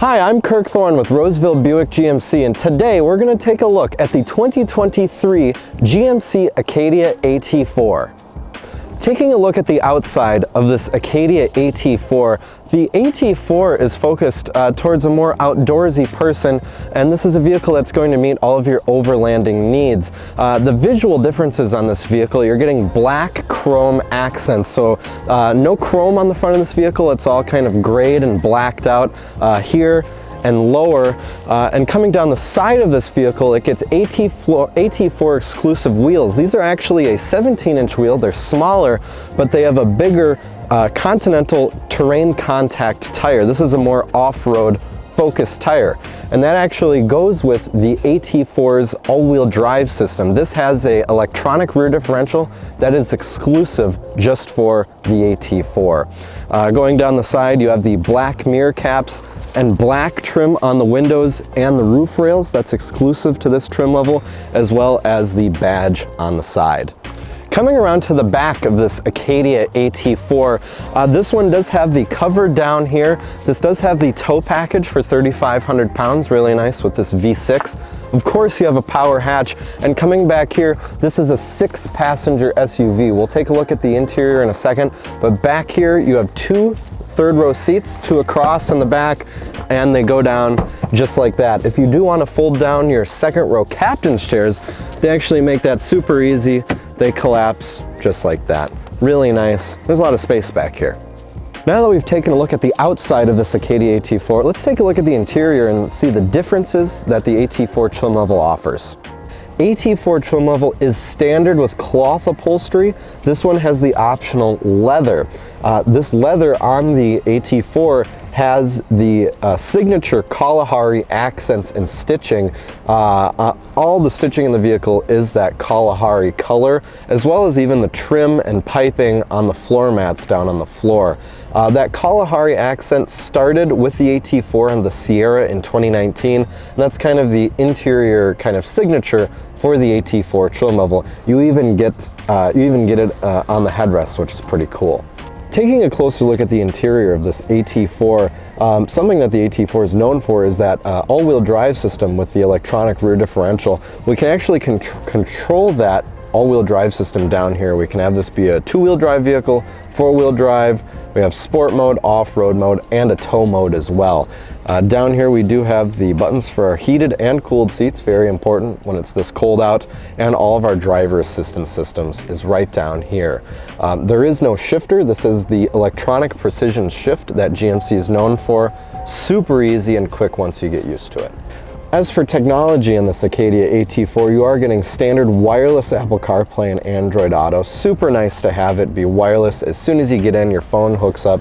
Hi, I'm Kirk Thoren with Roseville Buick GMC, and today we're going to take a look at the 2023 GMC Acadia AT4. Taking a look at the outside of this Acadia AT4, the AT4 is focused towards a more outdoorsy person, and this is a vehicle that's going to meet all of your overlanding needs. The visual differences on this vehicle, you're getting black chrome accents, so no chrome on the front of this vehicle. It's all kind of grayed and blacked out here and lower, and coming down the side of this vehicle, it gets AT4 exclusive wheels. These are actually a 17-inch wheel. They're smaller, but they have a bigger Continental terrain contact tire. This is a more off-road focused tire, and that actually goes with the AT4's all-wheel drive system. This has a electronic rear differential that is exclusive just for the AT4. Going down the side, you have the black mirror caps and black trim on the windows and the roof rails. That's exclusive to this trim level, as well as the badge on the side. Coming around to the back of this Acadia AT4, this one does have the cover down here. This does have the tow package for 3,500 pounds, really nice with this V6. Of course, you have a power hatch, and coming back here, this is a 6-passenger SUV. We'll take a look at the interior in a second, but back here you have two third-row seats, two across in the back, and they go down just like that. If you do want to fold down your second-row captain's chairs, they actually make that super easy. They collapse just like that. Really nice. There's a lot of space back here. Now that we've taken a look at the outside of this Acadia AT4, let's take a look at the interior and see the differences that the AT4 trim level offers. AT4 trim level is standard with cloth upholstery. This one has the optional leather. This leather on the AT4 has the signature Kalahari accents and stitching. All the stitching in the vehicle is that Kalahari color, as well as even the trim and piping on the floor mats down on the floor. That Kalahari accent started with the AT4 and the Sierra in 2019, and that's kind of the interior kind of signature for the AT4 trim level. You even get it on the headrest, which is pretty cool. Taking a closer look at the interior of this AT4, something that the AT4 is known for is that all-wheel drive system with the electronic rear differential. We can actually control that all-wheel drive system down here. We can have this be a two-wheel drive vehicle, four-wheel drive. We have sport mode, off-road mode, and a tow mode as well. Down here we do have the buttons for our heated and cooled seats, very important when it's this cold out, and all of our driver assistance systems is right down here. There is no shifter. This is the electronic precision shift that GMC is known for. Super easy and quick once you get used to it. As for technology in this Acadia AT4, you are getting standard wireless Apple CarPlay and Android Auto. Super nice to have it be wireless. As soon as you get in, your phone hooks up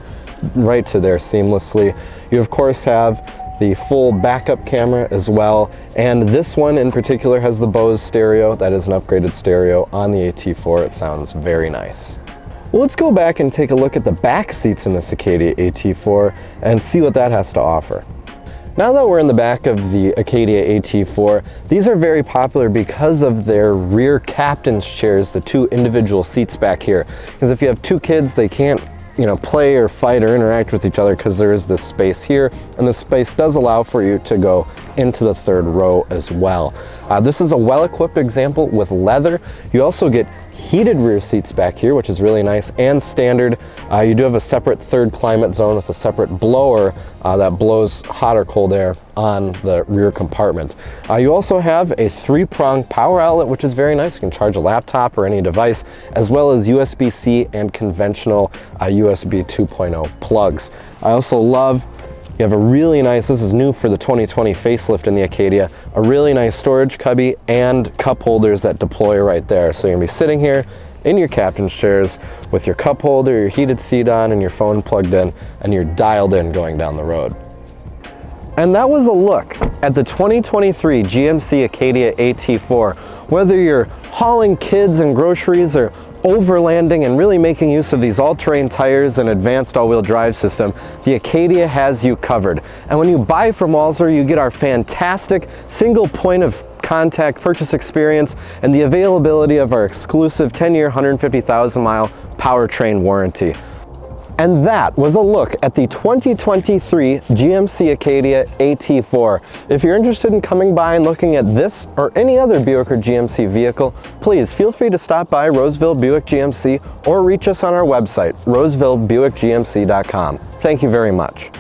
right to there seamlessly. You of course have the full backup camera as well, and this one in particular has the Bose stereo. That is an upgraded stereo on the AT4. It sounds very nice. Well, let's go back and take a look at the back seats in this Acadia AT4 and see what that has to offer. Now that we're in the back of the Acadia AT4, these are very popular because of their rear captain's chairs, the two individual seats back here. Because if you have two kids, they can't, play or fight or interact with each other because there is this space here, and this space does allow for you to go into the third row as well. This is a well-equipped example with leather. You also get heated rear seats back here, which is really nice and standard. You do have a separate third climate zone with a separate blower that blows hot or cold air on the rear compartment. You also have a 3-prong power outlet, which is very nice. You can charge a laptop or any device, as well as USB-C and conventional USB 2.0 plugs. I also love you have a really nice, this is new for the 2020 facelift in the Acadia, a really nice storage cubby and cup holders that deploy right there. So you're gonna be sitting here in your captain's chairs with your cup holder, your heated seat on, and your phone plugged in, and you're dialed in going down the road. And that was a look at the 2023 GMC Acadia AT4. Whether you're hauling kids and groceries or overlanding and really making use of these all-terrain tires and advanced all-wheel drive system, the Acadia has you covered. And when you buy from Walser, you get our fantastic single point of contact purchase experience and the availability of our exclusive 10-year, 150,000-mile powertrain warranty. And that was a look at the 2023 GMC Acadia AT4. If you're interested in coming by and looking at this or any other Buick or GMC vehicle, please feel free to stop by Roseville Buick GMC or reach us on our website, rosevillebuickgmc.com. Thank you very much.